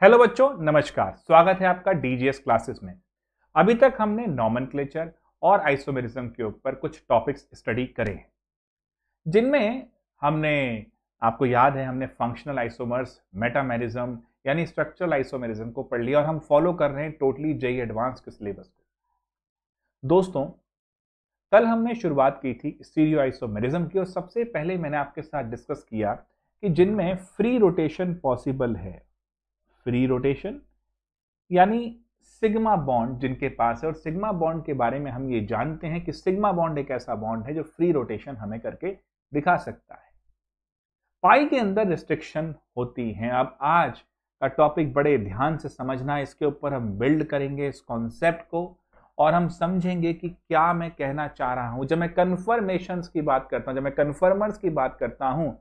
Hello बच्चों, नमस्कार। स्वागत है आपका डीजीएस क्लासेस में। अभी तक हमने नॉमेनक्लेचर और आइसोमेरिज्म के ऊपर कुछ टॉपिक्स स्टडी करे हैं, जिनमें हमने, आपको याद है, हमने फंक्शनल आइसोमर्स, मेटामेरिज्म यानी स्ट्रक्चरल आइसोमेरिज्म को पढ़ लिया और हम फॉलो कर रहे हैं टोटली जेईई एडवांस के सिलेबस को। दोस्तों, कल हमने शुरुआत की थी स्टीरियो आइसोमेरिज्म की और सबसे पहले मैंने आपके साथ डिस्कस किया कि जिनमें फ्री रोटेशन पॉसिबल है। फ्री रोटेशन यानी सिग्मा बॉन्ड जिनके पास है, और सिग्मा बॉन्ड के बारे में हम ये जानते हैं कि सिग्मा बॉन्ड एक ऐसा बॉन्ड है जो फ्री रोटेशन हमें करके दिखा सकता है। पाई के अंदर रिस्ट्रिक्शन होती हैं। अब आज का टॉपिक बड़े ध्यान से समझना है, इसके ऊपर हम बिल्ड करेंगे इस कॉन्सेप्ट को और हम समझेंगे कि क्या मैं कहना चाह रहा हूं। जब मैं कन्फर्मेशंस की बात करता हूं, जब मैं कन्फर्मर्स की बात करता हूं,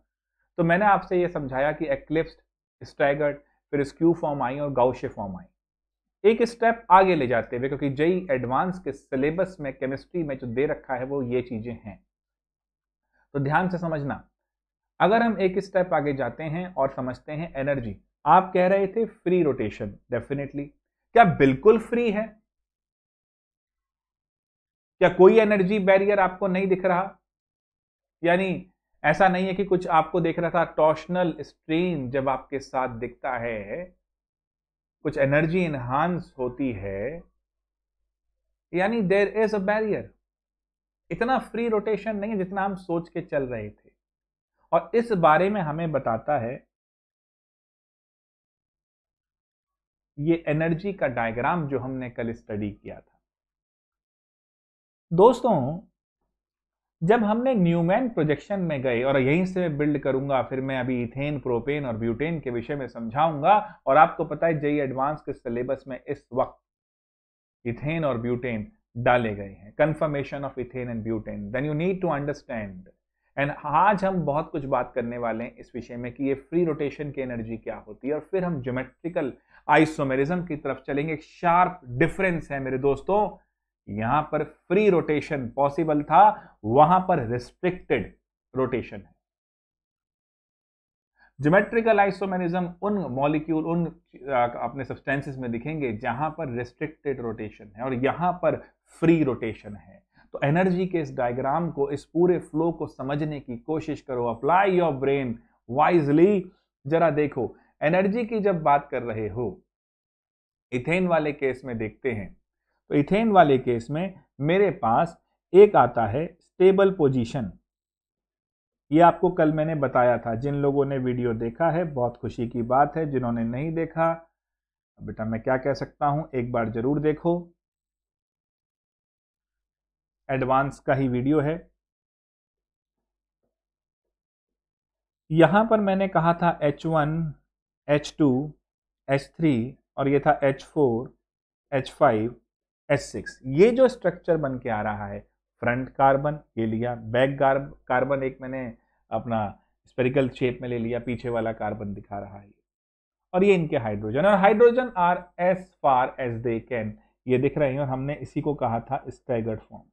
तो मैंने आपसे यह समझाया कि एक्लिप्स्ड, स्टैगर्ड, फिर स्क्यू फॉर्म आई और गाउशिया फॉर्म आई। एक स्टेप आगे ले जाते हुए, क्योंकि जेईई एडवांस के सिलेबस में केमिस्ट्री में जो दे रखा है वो ये चीजें हैं, तो ध्यान से समझना। अगर हम एक स्टेप आगे जाते हैं और समझते हैं एनर्जी। आप कह रहे थे फ्री रोटेशन, डेफिनेटली। क्या बिल्कुल फ्री है? क्या कोई एनर्जी बैरियर आपको नहीं दिख रहा? यानी ऐसा नहीं है कि कुछ आपको दिख रहा था, टॉर्शनल स्ट्रेन जब आपके साथ दिखता है, कुछ एनर्जी इनहांस होती है, यानी देयर इज अ बैरियर। इतना फ्री रोटेशन नहीं है जितना हम सोच के चल रहे थे, और इस बारे में हमें बताता है ये एनर्जी का डायग्राम जो हमने कल स्टडी किया था। दोस्तों, जब हमने न्यूमैन प्रोजेक्शन में गए, और यहीं से बिल्ड करूंगा, फिर मैं अभी इथेन, प्रोपेन और ब्यूटेन के विषय में समझाऊंगा। और आपको पता है जेईई एडवांस के सिलेबस में इस वक्त इथेन और ब्यूटेन डाले गए हैं, conformation of ethane and butane, then you need to understand. And आज हम बहुत कुछ बात करने वाले हैं इस विषय में कि ये फ्री रोटेशन की एनर्जी क्या होती है, और फिर हम ज्योमेट्रिकल आइसोमेरिज्म की तरफ चलेंगे। एक शार्प डिफरेंस है मेरे दोस्तों, यहां पर फ्री रोटेशन पॉसिबल था, वहां पर रिस्ट्रिक्टेड रोटेशन है। ज्योमेट्रिकल आइसोमेरिज्म उन मॉलिक्यूल, उन अपने सब्सटेंसेस में दिखेंगे जहां पर रिस्ट्रिक्टेड रोटेशन है, और यहां पर फ्री रोटेशन है। तो एनर्जी के इस डायग्राम को, इस पूरे फ्लो को समझने की कोशिश करो। Apply your brain wisely. जरा देखो, एनर्जी की जब बात कर रहे हो, इथेन वाले केस में देखते हैं, तो इथेन वाले केस में मेरे पास एक आता है स्टेबल पोजीशन। ये आपको कल मैंने बताया था। जिन लोगों ने वीडियो देखा है बहुत खुशी की बात है, जिन्होंने नहीं देखा, बेटा मैं क्या कह सकता हूं, एक बार जरूर देखो, एडवांस का ही वीडियो है। यहां पर मैंने कहा था H1, H2, H3 और ये था H4, H5, H6। ये जो स्ट्रक्चर बन के आ रहा है, फ्रंट कार्बन ये लिया, बैक कार्बन एक मैंने अपना स्पेरिकल शेप में ले लिया, पीछे वाला कार्बन दिखा रहा है, और ये इनके हाइड्रोजन, और hydrogen are as far as they can, ये दिख रहे हैं, और हमने इसी को कहा था स्टैगर्ड फॉर्म।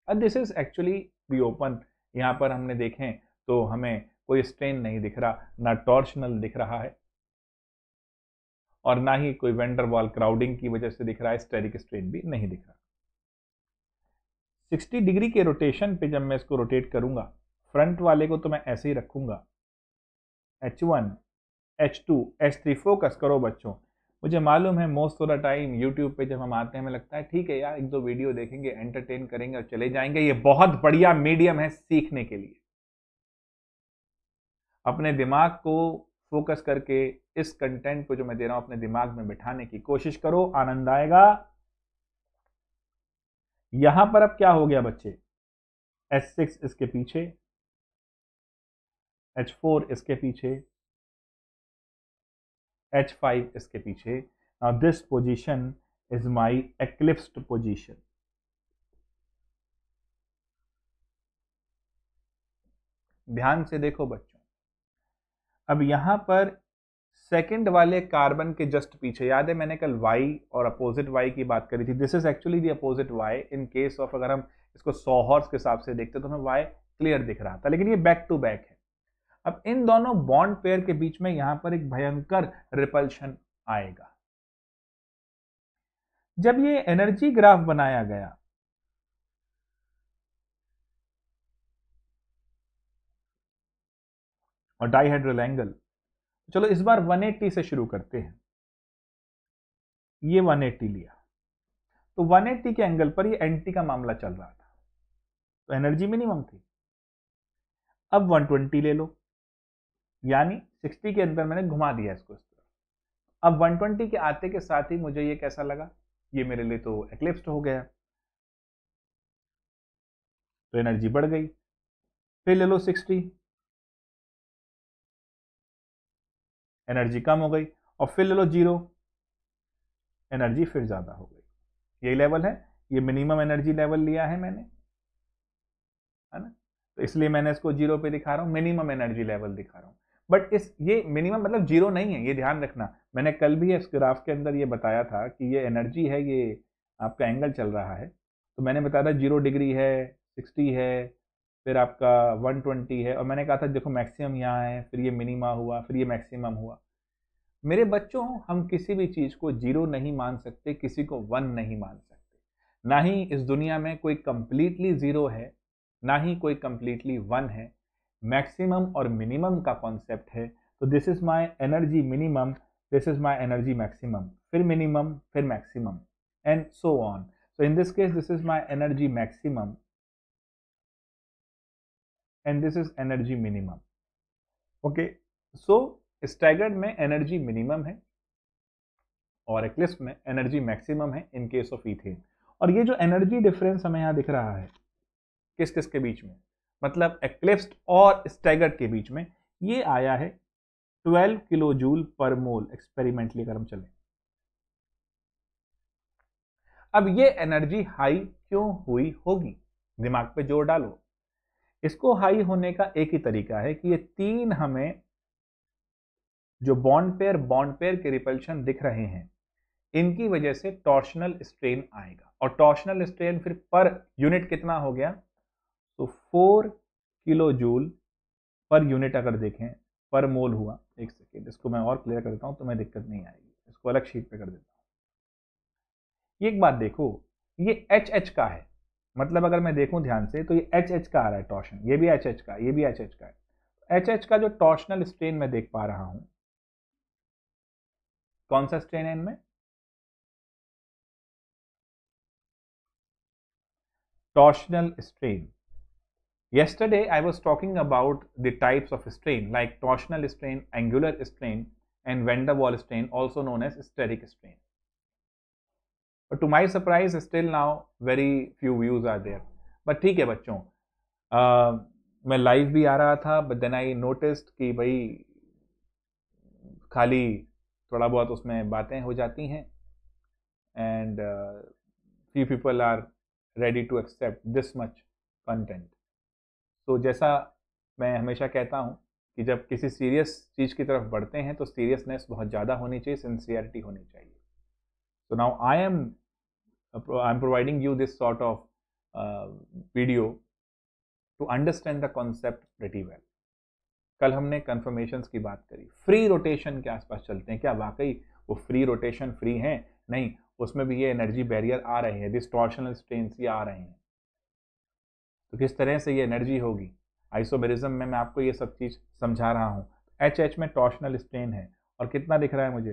और this is actually be open. यहां पर हमने देखें तो हमें कोई स्ट्रेन नहीं दिख रहा, ना टॉर्शनल दिख रहा है और ना ही कोई वेंडरवाल क्राउडिंग की वजह से दिख रहा है, स्टेरिक स्ट्रेन भी नहीं दिख रहा। 60 डिग्री के रोटेशन पे जब मैं इसको रोटेट करूंगा, फ्रंट वाले को तो मैं ऐसे ही रखूंगा, H1, H2, H3। फोकस करो बच्चों। मुझे मालूम है most of the time YouTube पे जब हम आते हैं हमें लगता है ठीक है यार, एक दो वीडियो देखेंगे, एंटरटेन करेंगे और चले जाएंगे। ये बहुत बढ़िया मीडियम है सीखने के लिए। अपने दिमाग को फोकस करके इस कंटेंट को जो मैं दे रहा हूं अपने दिमाग में बिठाने की कोशिश करो, आनंद आएगा। यहां पर अब क्या हो गया बच्चे, H6 इसके पीछे, H4 इसके पीछे, H5 इसके पीछे। Now this position is my eclipsed position. ध्यान से देखो बच्चों, अब यहां पर सेकंड वाले कार्बन के जस्ट पीछे, याद है मैंने कल Y और अपोजिट Y की बात करी थी, this is actually the opposite Y। In case of अगर हम इसको 100 हॉर्स के हिसाब से देखते तो हमें Y क्लियर दिख रहा था, लेकिन ये बैक टू बैक है। अब इन दोनों बॉन्ड पेयर के बीच में यहां पर एक भयंकर रिपल्शन आएगा। जब ये एनर्जी ग्राफ बनाया गया और डाइहेड्रल एंगल, चलो इस बार 180 से शुरू करते हैं। ये 180 लिया तो 180 के एंगल पर ये एंटी का मामला चल रहा था, तो एनर्जी मिनिमम थी। अब 120 ले लो, यानी 60 के अंदर मैंने घुमा दिया इसको इस तरफ। अब 120 के आते के साथ ही मुझे ये कैसा लगा, ये मेरे लिए तो एक्लिप्स्ड हो गया, तो एनर्जी बढ़ गई। फिर ले लो 60, एनर्जी कम हो गई, और फिर ले लो 0, एनर्जी फिर ज्यादा हो गई। यही लेवल है, ये मिनिमम एनर्जी लेवल लिया है मैंने, है ना, तो इसलिए मैंने इसको 0 पे दिखा रहा हूं, मिनिमम एनर्जी लेवल दिखा रहा हूं। बट ये मिनिमम मतलब 0 नहीं है, ये ध्यान रखना। मैंने कल भी इस ग्राफ के अंदर ये बताया था कि ये एनर्जी है, ये आपका एंगल चल रहा है, तो मैंने बताया था 0 डिग्री है, 60 है, फिर आपका 120 है, और मैंने कहा था देखो मैक्सिमम यहाँ है, फिर ये मिनिमा हुआ, फिर ये मैक्सिमम हुआ। मेरे बच्चों, हम किसी भी चीज को 0 नहीं मान सकते, किसी को 1 नहीं मान सकते। ना ही इस दुनिया में कोई कंप्लीटली 0 है, ना ही कोई कंप्लीटली 1 है। मैक्सिमम और मिनिमम का कॉन्सेप्ट है। तो this is my energy minimum, this is my energy maximum, फिर मिनिमम, फिर maximum, and so on. So in this case this is my energy maximum and this is energy minimum. Okay, so staggered में energy minimum है और eclipse में energy maximum है इन case of ethane. और ये जो एनर्जी डिफरेंस हमें यहां दिख रहा है किस किस के बीच में, मतलब एक्लिप्स्ड और स्टैगर्ड के बीच में, ये आया है 12 किलो जूल पर मोल एक्सपेरिमेंटली अगर हम चलें। अब ये एनर्जी हाई क्यों हुई होगी, दिमाग पे जोर डालो। इसको हाई होने का एक ही तरीका है कि ये तीन हमें जो बॉन्ड पेयर के रिपल्शन दिख रहे हैं, इनकी वजह से टॉर्शनल स्ट्रेन आएगा। और टॉर्शनल स्ट्रेन फिर पर यूनिट कितना हो गया, तो 4 किलो जूल पर यूनिट अगर देखें पर मोल हुआ। एक सेकेंड, इसको मैं और क्लियर करता हूं, तुम्हें दिक्कत नहीं आएगी, इसको अलग शीट पे कर देता हूं। ये एक बात देखो, ये एच का है, मतलब अगर मैं देखूं ध्यान से तो ये एच का आ रहा है टॉर्शन, ये भी एच का, ये भी एच का है। एच का जो टॉर्शनल स्ट्रेन मैं देख पा रहा हूं, कौन सा स्ट्रेन है इनमें, torsional strain. Yesterday I was talking about the types of strain like torsional strain, angular strain and van der Waals strain, also known as steric strain. But to my surprise still now very few views are there. But ठीक है बच्चों, मैं live भी आ रहा था, but then I noticed कि भाई खाली थोड़ा बहुत उसमें बातें हो जाती हैं and few people are ready to accept this much content. तो जैसा मैं हमेशा कहता हूँ कि जब किसी सीरियस चीज़ की तरफ बढ़ते हैं तो सीरियसनेस बहुत ज़्यादा होनी चाहिए, सिंसियरिटी होनी चाहिए। So now I'm providing you this sort of video to understand the concept pretty well. कल हमने कन्फर्मेशंस की बात करी, फ्री रोटेशन के आसपास चलते हैं, क्या वाकई वो फ्री रोटेशन फ्री है? नहीं, उसमें भी ये एनर्जी बैरियर आ रहे हैं, डिस्टॉर्शनल स्ट्रेन्स ये आ रहे हैं। तो किस तरह से ये एनर्जी होगी, आइसोमेरिज्म में मैं आपको ये सब चीज समझा रहा हूं। एच में टॉर्शनल स्ट्रेन है और कितना दिख रहा है मुझे,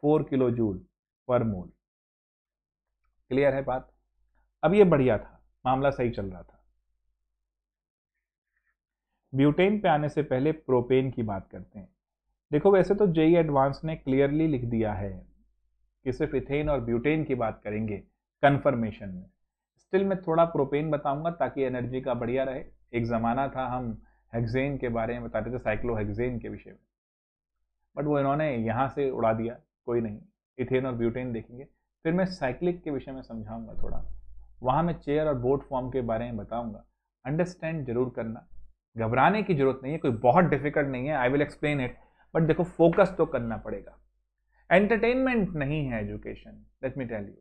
4 किलो जूल पर मोल। क्लियर है बात? अब ये बढ़िया था, मामला सही चल रहा था। ब्यूटेन पे आने से पहले प्रोपेन की बात करते हैं। देखो वैसे तो जेई एडवांस ने क्लियरली लिख दिया है कि सिर्फ इथेन और ब्यूटेन की बात करेंगे कन्फर्मेशन में। स्टिल मैं थोड़ा प्रोपेन बताऊंगा ताकि एनर्जी का बढ़िया रहे। एक ज़माना था हम हेक्सेन के बारे में बताते थे, साइक्लोहेक्सेन के विषय में, बट वो इन्होंने यहाँ से उड़ा दिया, कोई नहीं, इथेन और ब्यूटेन देखेंगे। फिर मैं साइक्लिक के विषय में समझाऊंगा थोड़ा, वहाँ मैं चेयर और बोट फॉर्म के बारे में बताऊंगा। अंडरस्टैंड जरूर करना, घबराने की जरूरत नहीं है, कोई बहुत डिफिकल्ट नहीं है, I will explain it, but देखो फोकस तो करना पड़ेगा। एंटरटेनमेंट नहीं है education, let me tell you.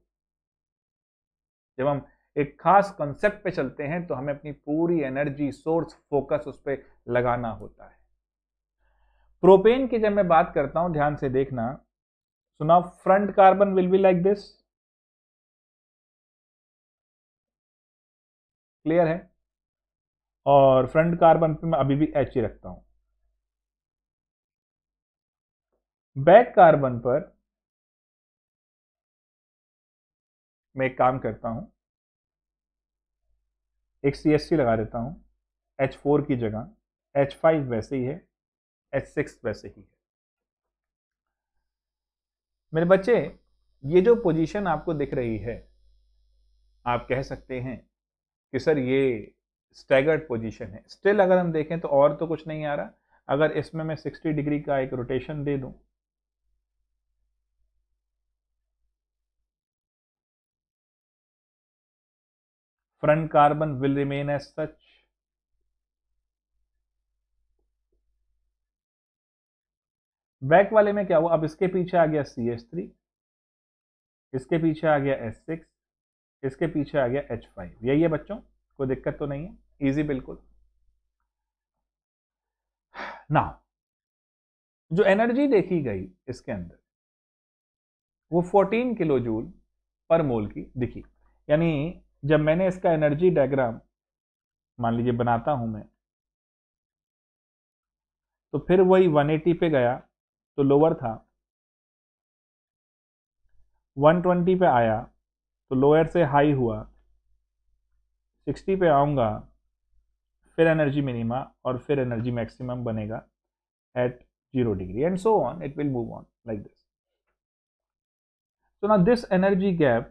जब हम एक खास कॉन्सेप्ट पे चलते हैं तो हमें अपनी पूरी एनर्जी, सोर्स, फोकस उस पर लगाना होता है। प्रोपेन की जब मैं बात करता हूं, ध्यान से देखना, so now front carbon will be like this, clear है, और फ्रंट कार्बन पे मैं अभी भी H ही रखता हूं। बैक कार्बन पर मैं एक काम करता हूं, एक CH3 लगा देता हूं H4 की जगह, H5 वैसे ही है, H6 वैसे ही है। मेरे बच्चे, ये जो पोजीशन आपको दिख रही है, आप कह सकते हैं कि सर ये स्टैगर्ड पोजीशन है। स्टिल अगर हम देखें तो और तो कुछ नहीं आ रहा। अगर इसमें मैं 60 डिग्री का एक रोटेशन दे दूं, front carbon will remain as such, back वाले में क्या हुआ, अब इसके पीछे आ गया CH3, इसके पीछे आ गया H6, इसके पीछे आ गया H5। यही है बच्चों, कोई दिक्कत तो नहीं है, इजी बिल्कुल। ना जो एनर्जी देखी गई इसके अंदर वो 14 किलो जूल पर मोल की दिखी। यानी जब मैंने इसका एनर्जी डायग्राम मान लीजिए बनाता हूं मैं, तो फिर वही 180 पे गया तो लोअर था, 120 पे आया तो लोअर से हाई हुआ, 60 पे आऊंगा, फिर एनर्जी मिनिमा और फिर एनर्जी मैक्सिमम बनेगा at 0 degree, and so on it will move on like this. So now this energy gap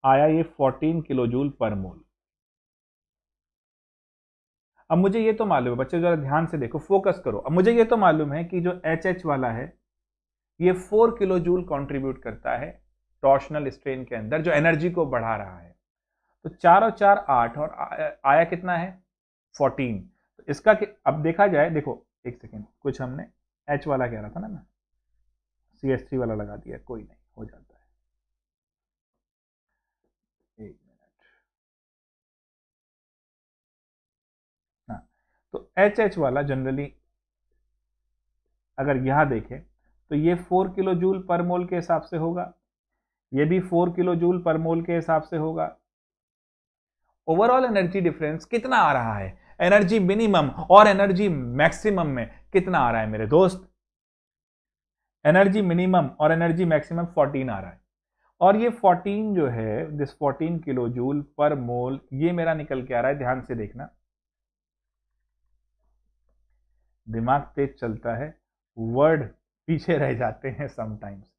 आया ये 14 किलो जूल पर मोल। अब मुझे ये तो मालूम है बच्चे, जरा ध्यान से देखो, फोकस करो। अब मुझे ये तो मालूम है कि जो HH वाला है ये 4 किलो जूल कॉन्ट्रीब्यूट करता है टॉर्शनल स्ट्रेन के अंदर, जो एनर्जी को बढ़ा रहा है। तो 4 और 4 8, और आया कितना है 14। तो इसका अब देखा जाए, देखो एक सेकेंड, कुछ हमने H वाला कह रहा था ना, मैं CH3 वाला लगा दिया, कोई नहीं, हो जाता है, एक मिनट। हाँ, तो HH वाला जनरली अगर यहां देखें तो ये 4 किलो जूल पर मोल के हिसाब से होगा, ये भी 4 किलो जूल पर मोल के हिसाब से होगा। ओवरऑल एनर्जी डिफरेंस कितना आ रहा है, एनर्जी मिनिमम और एनर्जी मैक्सिमम में कितना आ रहा है मेरे दोस्त? एनर्जी मिनिमम और एनर्जी मैक्सिमम 14 आ रहा है, और ये 14 जो है, दिस 14 किलो जूल पर मोल, ये मेरा निकल के आ रहा है, ध्यान से देखना, दिमाग तेज चलता है, वर्ड पीछे रह जाते हैं समटाइम्स।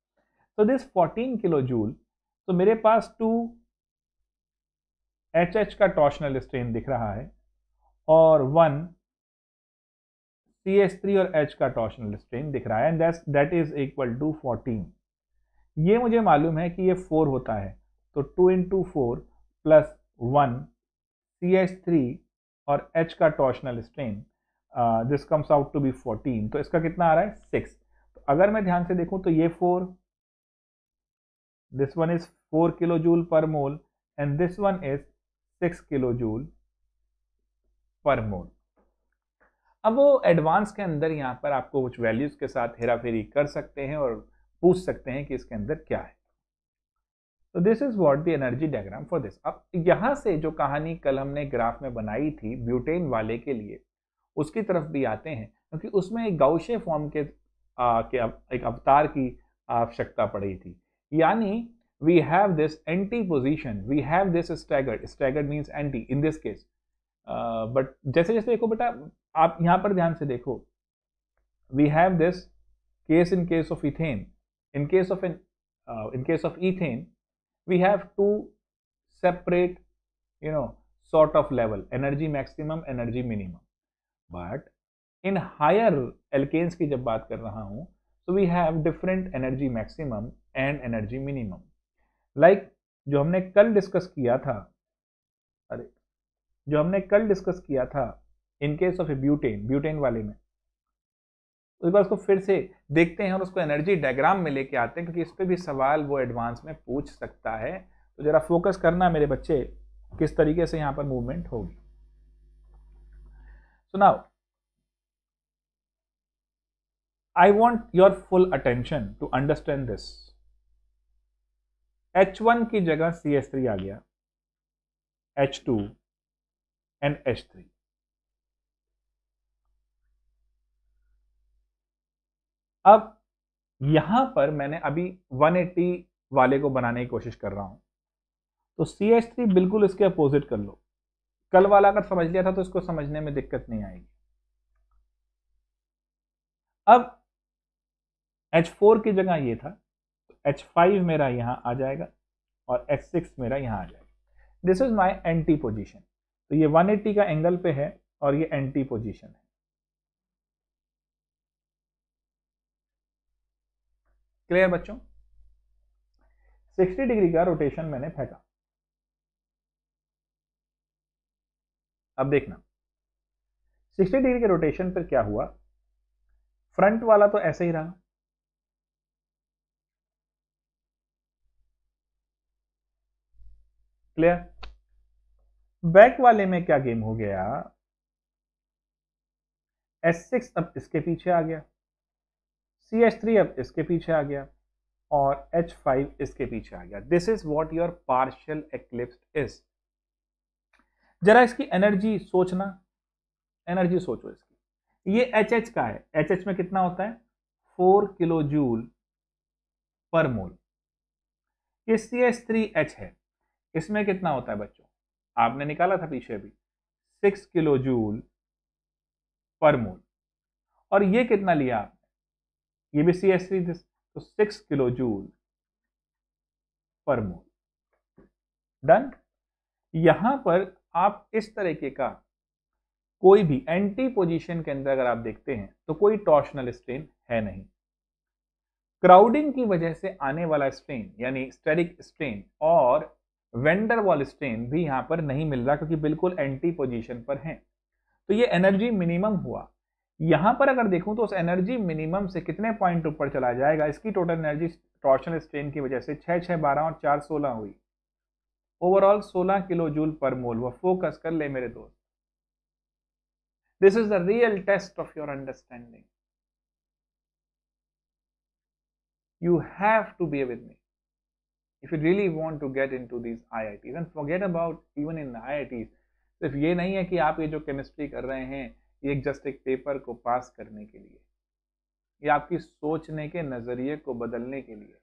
तो दिस 14 किलो जूल, तो मेरे पास 2 HH का टॉर्शनल स्ट्रेन दिख रहा है और 1 CH3 और H का टॉर्शनल स्ट्रेन दिख रहा है, and that is equal to 14। ये मुझे मालूम है कि ये 4 होता है, तो 2 इंटू 4 प्लस 1 CH3 और H का torsional strain, this comes out to be 14। तो इसका कितना आ रहा है 6। तो अगर मैं ध्यान से देखूं तो ये 4, this one is 4 kilo joule per mole and this one is 6 kilo joule per mole. अब वो एडवांस के अंदर यहाँ पर आपको कुछ वैल्यूज के साथ हेराफेरी कर सकते हैं और पूछ सकते हैं कि इसके अंदर क्या है। तो this is what the energy diagram for this. अब यहां से जो कहानी कल हमने ग्राफ में बनाई थी ब्यूटेन वाले के लिए, उसकी तरफ भी आते हैं, क्योंकि उसमें एक गाउशियन फॉर्म के एक अवतार की आवश्यकता पड़ी थी। यानी we have this anti position, we have this staggered, staggered means anti in this case, but जैसे जैसे देखो बेटा, आप यहां पर ध्यान से देखो, we have this case in case of ethane, in case of ethane we have two separate sort of level, energy maximum, energy minimum, but in higher alkanes की जब बात कर रहा हूं, so we have different energy maximum and energy minimum, like जो हमने कल discuss किया था, इन केस ऑफ ब्यूटेन वाले में, उस बार उसको फिर से देखते हैं और उसको एनर्जी डायग्राम में लेके आते हैं, क्योंकि इस पे भी सवाल वो एडवांस में पूछ सकता है। तो जरा फोकस करना मेरे बच्चे, किस तरीके से यहाँ पर मूवमेंट होगी। So now I want your full attention to understand this. H1 की जगह CH3 आ गया, H2 and H3. अब यहां पर मैंने अभी 180 वाले को बनाने की कोशिश कर रहा हूं, तो CH3 बिल्कुल इसके अपोजिट कर लो। कल वाला अगर समझ लिया था तो इसको समझने में दिक्कत नहीं आएगी। अब H4 की जगह ये था, तो H5 मेरा यहां आ जाएगा और H6 मेरा यहां आ जाएगा। This is my anti position. तो ये 180 का एंगल पे है और ये एंटी पोजीशन है। क्लियर बच्चों? 60 डिग्री का रोटेशन मैंने फेंका। अब देखना 60 डिग्री के रोटेशन पर क्या हुआ, फ्रंट वाला तो ऐसे ही रहा, क्लियर? बैक वाले में क्या गेम हो गया, S6 अब इसके पीछे आ गया, CH3 अब इसके पीछे आ गया और H5 इसके पीछे आ गया। This is what your partial eclipse is. जरा इसकी एनर्जी सोचना, एनर्जी सोचो इसकी। ये HH का है, HH में कितना होता है 4 किलो जूल पर मोल। ये CH3H है, इसमें कितना होता है बच्चों, आपने निकाला था पीछे भी 6 किलो जूल पर मोल। और ये कितना लिया आपने, ये भी CH3 तो 6 किलो जूल पर मोल। डन। यहां पर आप इस तरीके का कोई भी एंटी पोजीशन के अंदर अगर आप देखते हैं तो कोई टॉर्शनल स्ट्रेन है नहीं। क्राउडिंग की वजह से आने वाला स्ट्रेन यानी स्टेरिक स्ट्रेन और वेंडर वॉल स्ट्रेन भी यहां पर नहीं मिल रहा, क्योंकि बिल्कुल एंटी पोजीशन पर है। तो ये एनर्जी मिनिमम हुआ। यहां पर अगर देखूं तो उस एनर्जी मिनिमम से कितने पॉइंट ऊपर चला जाएगा, इसकी टोटल एनर्जी टॉर्शनल स्ट्रेन की वजह से 6 6 12 और 4 16 हुई, ओवरऑल 16 किलो जूल पर मोल। वो फोकस कर ले मेरे दोस्त। This is the real test of your understanding. You have to be with me if you really want to get into these IITs, and forget about even in the IITs। सिर्फ ये नहीं है कि आप ये जो केमिस्ट्री कर रहे हैं ये जस्ट एक पेपर को पास करने के लिए, ये आपकी सोचने के नजरिए को बदलने के लिए,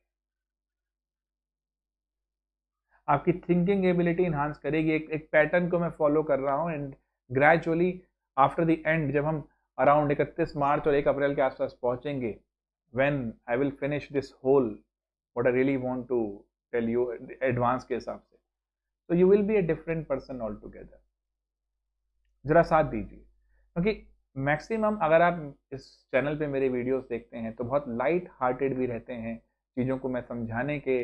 आपकी थिंकिंग एबिलिटी इन्हांस करेगी। एक पैटर्न को मैं फॉलो कर रहा हूं and gradually after the end, जब हम अराउंड 31 मार्च और 1 अप्रैल के आसपास पहुंचेंगे, when I will finish this whole what I really want to tell you advance के हिसाब से, तो you will be a different person altogether। जरा साथ दीजिए, क्योंकि मैक्सिमम अगर आप इस चैनल पे मेरे वीडियोस देखते हैं तो बहुत लाइट हार्टेड भी रहते हैं, चीज़ों को मैं समझाने के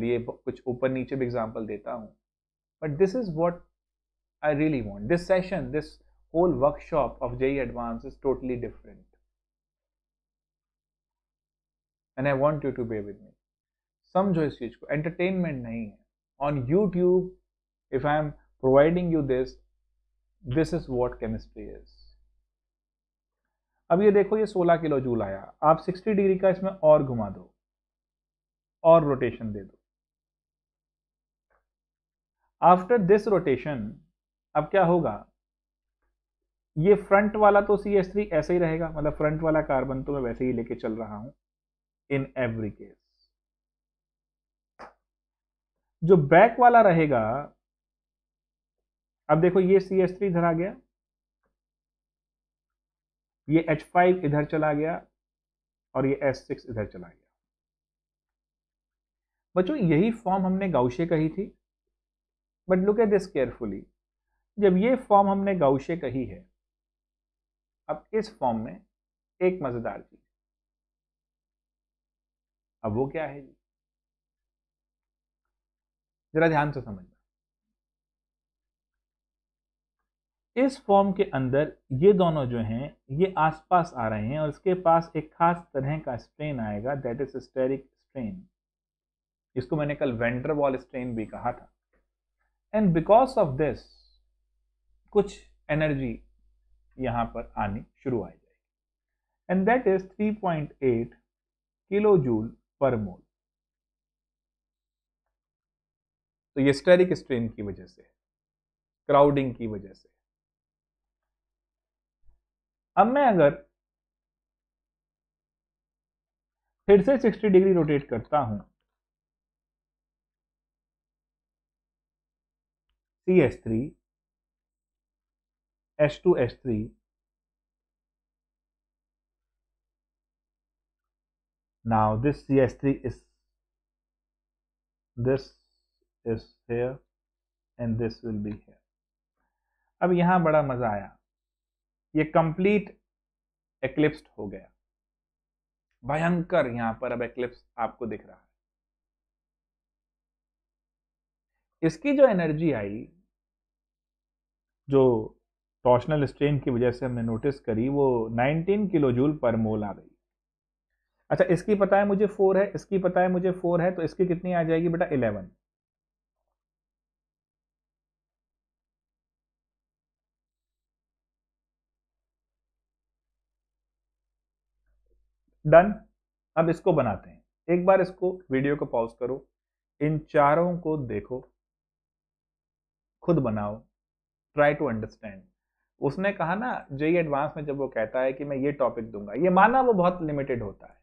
लिए कुछ ऊपर नीचे भी एग्जांपल देता हूँ, but this is what I really want. This session, this whole workshop of JEE advance is totally different and I want you to be with me। समझो इस चीज को, एंटरटेनमेंट नहीं है। On YouTube if I am providing you this is what chemistry is। अब ये देखो, ये 16 किलो जूल आया, आप 60 डिग्री का इसमें और घुमा दो और रोटेशन दे दो। आफ्टर दिस रोटेशन अब क्या होगा, ये फ्रंट वाला तो CH3 ऐसे ही रहेगा, मतलब फ्रंट वाला कार्बन तो मैं वैसे ही लेके चल रहा हूं इन एवरी केस। जो बैक वाला रहेगा, अब देखो ये CH3 इधर आ गया, ये H5 इधर चला गया और ये S6 इधर चला गया। बच्चों यही फॉर्म हमने गाउशे कही थी, but look at this carefully. जब ये फॉर्म हमने गाउशे कही है, अब इस फॉर्म में एक मजेदार चीज, अब वो क्या है जी, जरा ध्यान से समझना। इस फॉर्म के अंदर ये दोनों जो हैं ये आसपास आ रहे हैं और इसके पास एक खास तरह का स्ट्रेन आएगा, दैट इज स्टेरिक स्ट्रेन। इसको मैंने कल वेंडर वॉल स्ट्रेन भी कहा था। एंड बिकॉज ऑफ दिस कुछ एनर्जी यहां पर आनी शुरू आ जाएगी and that is 3.8 kilo joule per mole. तो ये स्टेरिक स्ट्रेन की वजह से, क्राउडिंग की वजह से। अब मैं अगर फिर से 60 डिग्री रोटेट करता हूं, CH3 H2H3 now this CH3 is here and this will be here। अब यहां बड़ा मजा आया, ये कंप्लीट एक्लिप्स्ड हो गया, भयंकर यहां पर अब एक्लिप्स आपको दिख रहा है। इसकी जो एनर्जी आई, जो टॉर्शनल स्ट्रेन की वजह से हमने नोटिस करी, वो 19 किलो जूल पर मोल आ गई। अच्छा, इसकी पता है मुझे 4 है, इसकी पता है मुझे 4 है, तो इसकी कितनी आ जाएगी बेटा? 11। डन। अब इसको बनाते हैं, एक बार इसको वीडियो को पॉज करो, इन चारों को देखो, खुद बनाओ, ट्राई टू अंडरस्टैंड। उसने कहा ना जेईई एडवांस में जब वो कहता है कि मैं ये टॉपिक दूंगा, ये माना वो बहुत लिमिटेड होता है,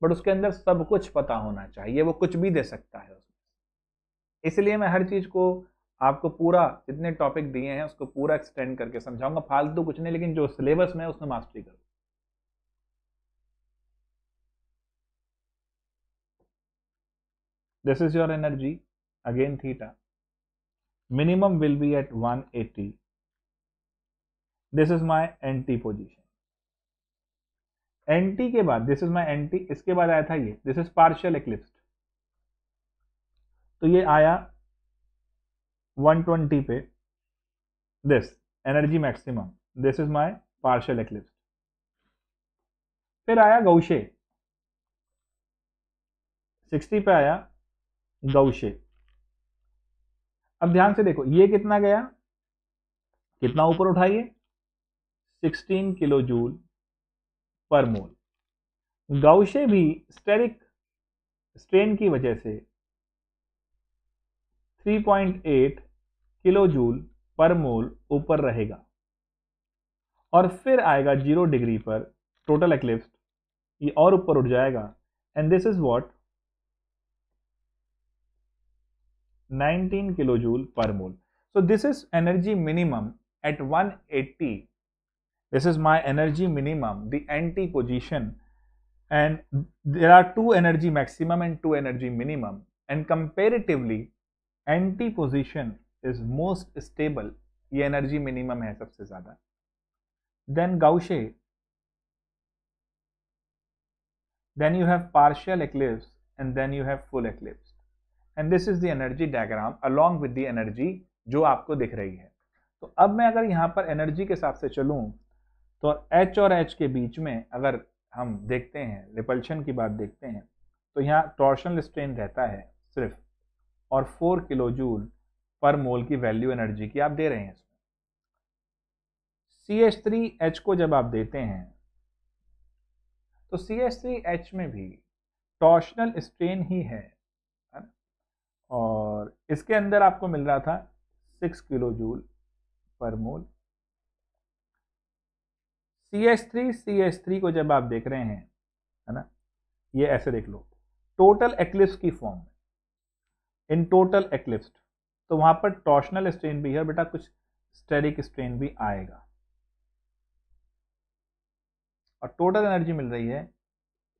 बट उसके अंदर सब कुछ पता होना चाहिए, वो कुछ भी दे सकता है उसमें। इसलिए मैं हर चीज को आपको पूरा, जितने टॉपिक दिए हैं उसको पूरा एक्सटेंड करके समझाऊंगा, फालतू कुछ नहीं, लेकिन जो सिलेबस में है उसमें मास्टरी करो। This is your energy, again theta. Minimum will be at 180. This is my NT position. NT के बाद, this is my NT, इसके बाद आया था ये, this is partial eclipsed। तो ये आया 120 पे, this energy maximum, this is my partial eclipsed। फिर आया गौशे, 60 पे आया गौशे। अब ध्यान से देखो, ये कितना गया, कितना ऊपर उठाइए, 16 किलो जूल पर मोल। गौशे भी स्टेरिक स्ट्रेन की वजह से 3.8 किलो जूल पर मोल ऊपर रहेगा, और फिर आएगा 0 डिग्री पर टोटल एक्लिप्स, ये और ऊपर उठ जाएगा, and this is what 19 kilo joule per mole. So this is energy minimum at 180. This is my energy minimum, the NT position, and there are two energy maximum and two energy minimum, and comparatively NT position is most stable, ये energy minimum है सबसे ज्यादा। Then Gaussian, then you have partial eclipse, and then you have full eclipse, and this is the energy diagram along with the energy जो आपको दिख रही है। तो अब मैं अगर यहाँ पर एनर्जी के हिसाब से चलूं, तो H और H के बीच में अगर हम देखते हैं, रिपल्शन की बात देखते हैं, तो यहाँ टॉर्शनल स्ट्रेन रहता है सिर्फ, और 4 किलो जूल पर मोल की वैल्यू एनर्जी की आप दे रहे हैं इसमें। CH3H को जब आप देते हैं, तो CH3H में भी टॉर्शनल स्ट्रेन ही है, और इसके अंदर आपको मिल रहा था 6 किलो जूल पर मोल। CH3 को जब आप देख रहे हैं, है ना, ये ऐसे देख लो, टोटल एक्लिप्स की फॉर्म में, इन टोटल एक्लिप्स, तो वहां पर टॉर्शनल स्ट्रेन भी है बेटा, कुछ स्टेरिक स्ट्रेन भी आएगा, और टोटल एनर्जी मिल रही है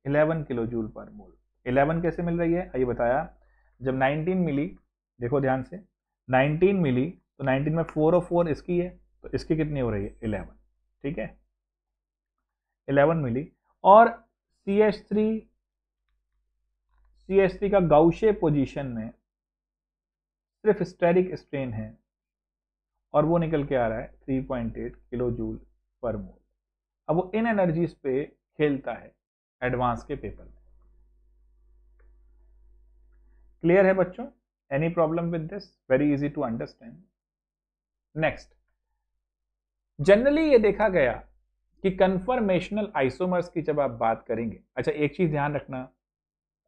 11 किलो जूल पर मोल। 11 कैसे मिल रही है, ये बताया, जब 19 मिली, देखो ध्यान से, 19 मिली, तो 19 में 4 और 4 इसकी है, तो इसकी कितनी हो रही है, 11, ठीक है, 11 मिली। और CH3 का गाउशे पोजीशन में सिर्फ स्टेरिक स्ट्रेन है, और वो निकल के आ रहा है 3.8 किलो जूल पर मोल। अब वो इन एनर्जीज पे खेलता है एडवांस के पेपर में। क्लियर है बच्चों? Any problem with this? Very easy to understand. Next, generally ये देखा गया कि कन्फर्मेशनल आइसोमर्स की जब आप बात करेंगे, अच्छा एक चीज ध्यान रखना,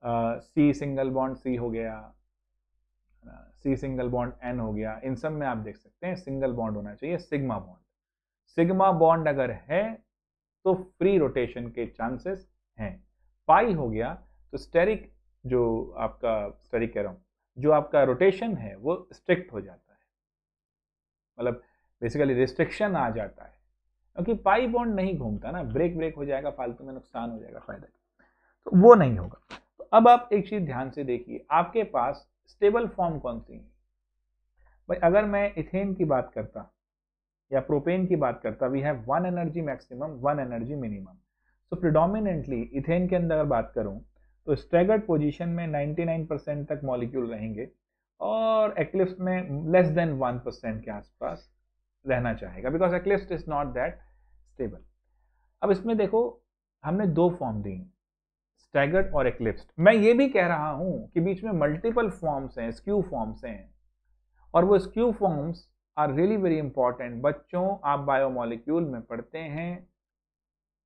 सी सिंगल बॉन्ड सी हो गया, सी सिंगल बॉन्ड एन हो गया, इन सब में आप देख सकते हैं सिंगल बॉन्ड होना चाहिए सिग्मा बॉन्ड। सिग्मा बॉन्ड अगर है तो फ्री रोटेशन के चांसेस हैं। पाई हो गया तो स्टेरिक, जो आपका स्टेरिक कह रहा हूं, जो आपका रोटेशन है वो स्ट्रिक्ट हो जाता है, मतलब बेसिकली रिस्ट्रिक्शन आ जाता है, क्योंकि पाई बॉन्ड नहीं घूमता ना, ब्रेक ब्रेक हो जाएगा, फालतू में नुकसान हो जाएगा, फायदा तो वो नहीं होगा। तो अब आप एक चीज ध्यान से देखिए, आपके पास स्टेबल फॉर्म कौन सी है भाई? अगर मैं इथेन की बात करता या प्रोपेन की बात करता, we have one energy maximum, one energy minimum. So predominantly ethane के अंदर अगर बात करूं तो स्टैगर्ड पोजीशन में 99% तक मॉलिक्यूल रहेंगे और एक्लिप्स में लेस देन 1% के आसपास रहना चाहेगा, because eclipse is not that stable. अब इसमें देखो, हमने दो फॉर्म दी, स्टैगर्ड और एक्लिप्स्ड। मैं ये भी कह रहा हूं कि बीच में मल्टीपल फॉर्म्स हैं, स्क्यू फॉर्म्स हैं, और वो skew forms are really very important. बच्चों, आप बायोमोलिक्यूल में पढ़ते हैं,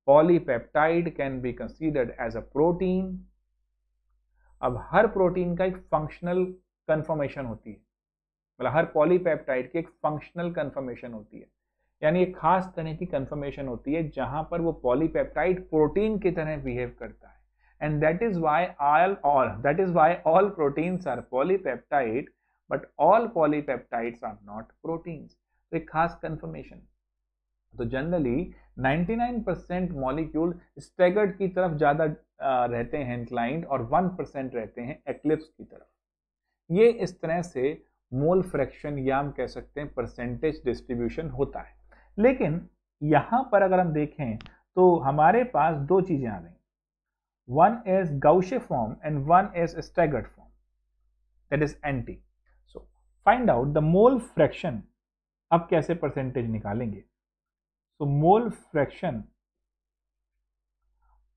polypeptide can be considered as a protein. अब हर प्रोटीन का एक फंक्शनल कन्फर्मेशन होती है, मतलब हर पॉलीपेप्टाइड की एक फंक्शनल कन्फर्मेशन होती है, यानी एक खास तरह की कन्फर्मेशन होती है जहां पर वो पॉलीपेप्टाइड प्रोटीन की तरह बिहेव करता है। And that is why all proteins are polypeptide, but all polypeptides are not proteins। तो एक खास कन्फर्मेशन। तो जनरली 99% मॉलिक्यूल स्टैगर्ड की तरफ ज्यादा रहते हैं इंक्लाइंड, और 1% रहते हैं एक्लिप्स की तरफ। ये इस तरह से मोल फ्रैक्शन या हम कह सकते हैं परसेंटेज डिस्ट्रीब्यूशन होता है। लेकिन यहां पर अगर हम देखें तो हमारे पास दो चीजें आ गई, one is gauche form and one is staggered form, that is anti. So find out the mole fraction. अब कैसे परसेंटेज निकालेंगे? So mole fraction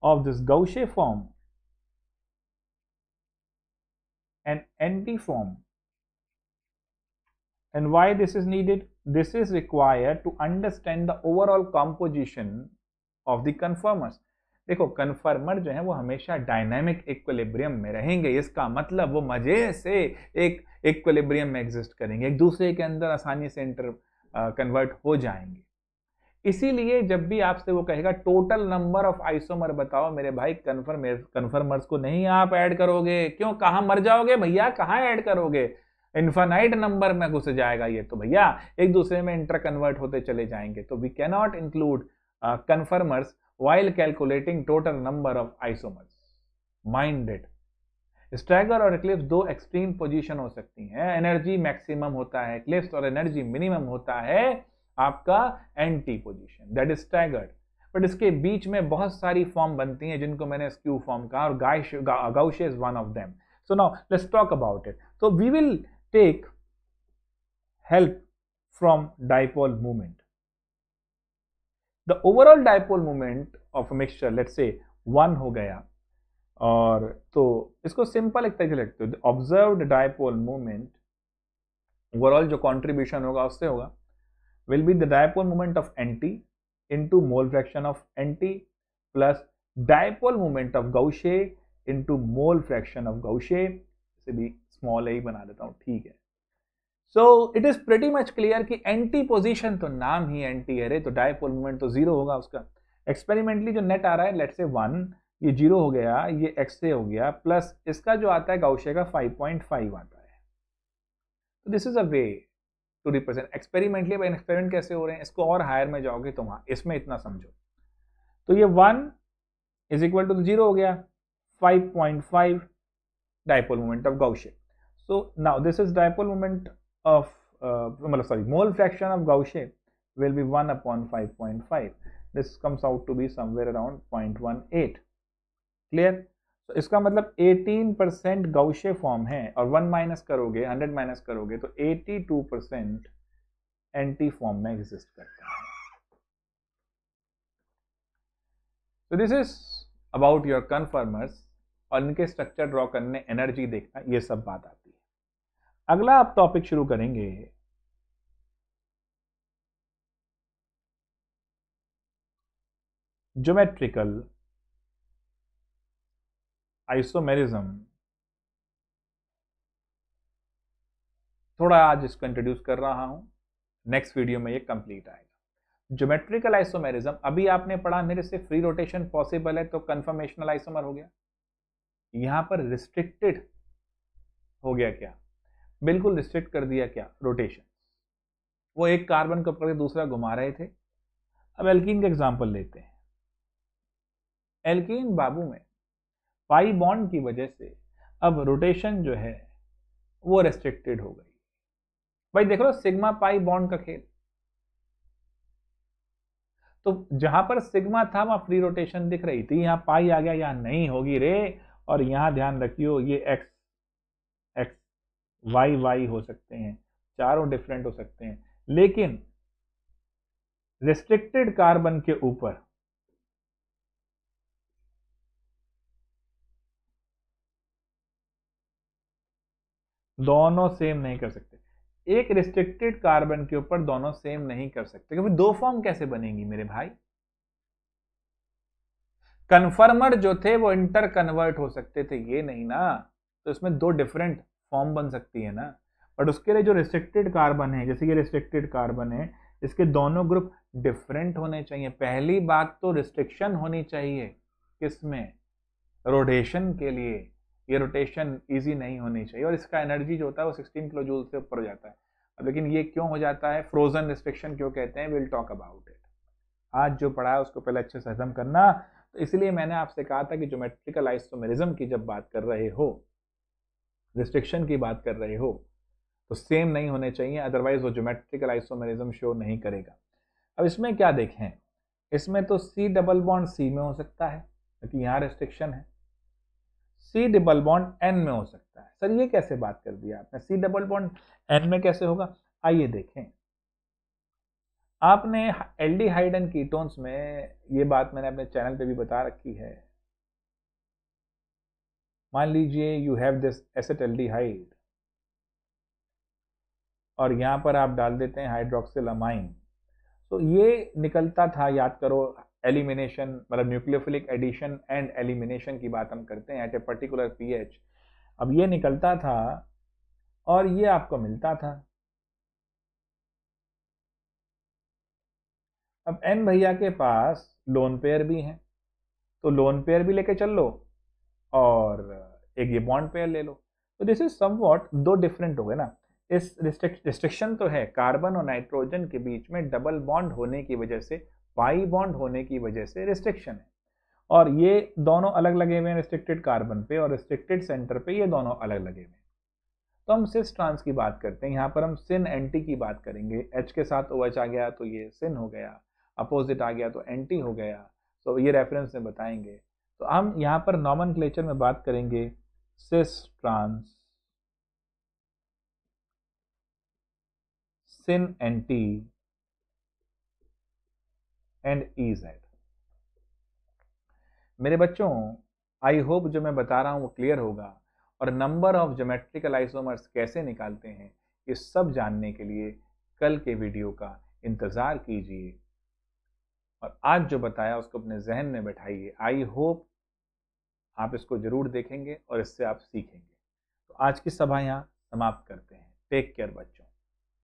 of this gauche form and anti form, and why this is needed? This is required to understand the overall composition of the conformers। देखो, कन्फर्मर जो है वो हमेशा dynamic equilibrium में रहेंगे, इसका मतलब वो मजे से एक इक्विलिब्रियम में एग्जिस्ट करेंगे, एक दूसरे के अंदर आसानी से इंटर कन्वर्ट हो जाएंगे। इसीलिए जब भी आपसे वो कहेगा टोटल नंबर ऑफ आइसोमर बताओ, मेरे भाई कन्फर्मर्स को नहीं आप ऐड करोगे। क्यों? कहां मर जाओगे भैया, कहां ऐड करोगे? इन्फानाइट नंबर में घुस जाएगा ये तो भैया, एक दूसरे में इंटर कन्वर्ट होते चले जाएंगे। तो we can not include conformers while calculating total number of isomers। Mind it. Stagger और एक्लिप्स दो एक्सट्रीम पोजीशन हो सकती हैं, एनर्जी मैक्सिमम होता है एक्लिप्स और एनर्जी मिनिमम होता है आपका anti position, that is staggered. But इसके बीच में बहुत सारी फॉर्म बनती हैं जिनको मैंने स्क्यू फॉर्म कहा, और gauche is one of them. So now let's talk about it. तो we will take help from dipole movement. The overall dipole movement of mixture, let's say 1 हो गया, और तो इसको सिंपल एक तरीके लिखते हो, ऑब्जर्व्ड डाइपोल मूवमेंट ओवरऑल जो कंट्रीब्यूशन होगा उससे होगा, will be the dipole moment of Nt into mole fraction of Nt plus dipole moment of Gaussian into mole fraction of Gaussian। इसे भी स्मॉल ही बना देता हूं, ठीक है। So it is pretty much clear कि एंटी पोजीशन तो नाम ही एंटी है रे, तो डायपोल मोमेंट तो जीरो होगा उसका। एक्सपेरिमेंटली जो नेट आ रहा है, लेट्स से 1, ये जीरो हो गया, ये एक्स से हो गया, प्लस इसका जो आता है गाउशिया का 5.5 आता है। तो this is a way to represent experimentally. अब एक्सपेरिमेंट कैसे हो रहे हैं, इसको और हायर में जाओगे तो वहां इसमें इतना समझो। तो ये 1 इज इक्वल टू 0 हो गया, 5.5 dipole moment of gauche. So now this is dipole moment of mole fraction of Gaussian will be 1 upon 5.5। this comes out to be somewhere around 0.18। clear? तो इसका मतलब 18% Gaussian फॉर्म है, और 1 minus करोगे, 100 minus करोगे तो 82% एंटी फॉर्म में exist करता है। तो this is about your conformers, और इनके स्ट्रक्चर ड्रॉ करने, एनर्जी देखना, ये सब बात आती है। अगला आप टॉपिक शुरू करेंगे ज्योमेट्रिकल आइसोमेरिज्म, थोड़ा आज इसको इंट्रोड्यूस कर रहा हूं, नेक्स्ट वीडियो में ये कंप्लीट आएगा। ज्योमेट्रिकल आइसोमेरिज्म अभी आपने पढ़ा मेरे से फ्री रोटेशन पॉसिबल है तो कन्फर्मेशनल आइसोमर हो गया। यहां पर रिस्ट्रिक्टेड हो गया क्या? बिल्कुल रिस्ट्रिक्ट कर दिया क्या? रोटेशन। वो एक कार्बन को पकड़ के दूसरा घुमा रहे थे। अब एल्कीन का एग्जांपल लेते हैं। एल्कीन बाबू में पाई बॉन्ड की वजह से अब रोटेशन जो है वो रेस्ट्रिक्टेड हो गई। भाई देख लो सिग्मा पाई बॉन्ड का खेल, तो जहां पर सिग्मा था वहां फ्री रोटेशन दिख रही थी, यहां पाई आ गया, यहां नहीं होगी रे। और यहां ध्यान रखियो ये एक्स एक्स वाई वाई हो सकते हैं, चारों डिफरेंट हो सकते हैं, लेकिन रिस्ट्रिक्टेड कार्बन के ऊपर दोनों सेम नहीं कर सकते। एक रिस्ट्रिक्टेड कार्बन के ऊपर दोनों सेम नहीं कर सकते, क्योंकि दो फॉर्म कैसे बनेंगी मेरे भाई? कन्फर्मर जो थे वो इंटर कन्वर्ट हो सकते थे, ये नहीं ना। तो इसमें दो डिफरेंट फॉर्म बन सकती है ना। बट उसके लिए जो रिस्ट्रिक्टेड कार्बन है, जैसे कि रिस्ट्रिक्टेड कार्बन है, इसके दोनों ग्रुप डिफरेंट होने चाहिए। पहली बात तो रिस्ट्रिक्शन होनी चाहिए, किसमें? रोटेशन के लिए। ये रोटेशन इजी नहीं होनी चाहिए, और इसका एनर्जी जो होता है वो 16 किलो जूल से ऊपर हो जाता है। अब लेकिन ये क्यों हो जाता है, फ्रोजन रिस्ट्रिक्शन क्यों कहते हैं, विल टॉक अबाउट इट। आज जो पढ़ा है उसको पहले अच्छे से हजम करना। तो इसलिए मैंने आपसे कहा था कि ज्योमेट्रिकल आइसोमेरिज्म की जब बात कर रहे हो, रिस्ट्रिक्शन की बात कर रहे हो, तो सेम नहीं होने चाहिए, अदरवाइज वो ज्योमेट्रिकल आइसोमेरिज्म शो नहीं करेगा। अब इसमें क्या देखें, इसमें तो सी डबल बॉन्ड सी में हो सकता है क्योंकि यहाँ रिस्ट्रिक्शन है, सी डबल बॉन्ड एन में हो सकता है। सर ये कैसे बात कर दिया आपने, सी डबल बॉन्ड एन में कैसे होगा? आइए देखें। आपने एल्डिहाइड एंड कीटोन्स में, ये बात मैंने अपने चैनल पे भी बता रखी है। मान लीजिए यू हैव दिस एसिटाल्डिहाइड और यहां पर आप डाल देते हैं हाइड्रोक्सिल अमाइन, तो ये निकलता था, याद करो, एलिमिनेशन मतलब न्यूक्लियोफिलिक एडिशन एंड एलिमिनेशन की बात हम करते हैं एट ए पर्टिकुलर पीएच। अब ये निकलता था और ये आपको मिलता था। अब एन भैया के पास लोन पेयर भी हैं, तो लोन पेयर भी लेके चल लो और एक ये बॉन्ड पेयर ले लो। तो दिस इज समवॉट दो डिफरेंट हो गए ना। इस रिस्ट्रिक्शन तो है, कार्बन और नाइट्रोजन के बीच में डबल बॉन्ड होने की वजह से, पाई बॉन्ड होने की वजह से रिस्ट्रिक्शन है, और ये दोनों अलग लगे हुए हैं रिस्ट्रिक्टेड कार्बन पे, और रिस्ट्रिक्टेड सेंटर पे ये दोनों अलग लगे हुए हैं। तो हम सिस ट्रांस की बात करते हैं, यहाँ पर हम सिन एंटी की बात करेंगे। एच के साथ ओ एच आ गया तो ये सिन हो गया, अपोजिट आ गया तो एंटी हो गया। तो ये रेफरेंस में बताएंगे। तो हम यहाँ पर नॉमेनक्लेचर में बात करेंगे cis trans, syn anti and E Z. मेरे बच्चों, आई होप जो मैं बता रहा हूँ वो क्लियर होगा, और नंबर ऑफ ज्योमेट्रिकल आइसोमर्स कैसे निकालते हैं ये सब जानने के लिए कल के वीडियो का इंतज़ार कीजिए, और आज जो बताया उसको अपने जहन में बैठाइए। आई होप आप इसको जरूर देखेंगे और इससे आप सीखेंगे। तो आज की सभा यहाँ समाप्त करते हैं। टेक केयर बच्चों।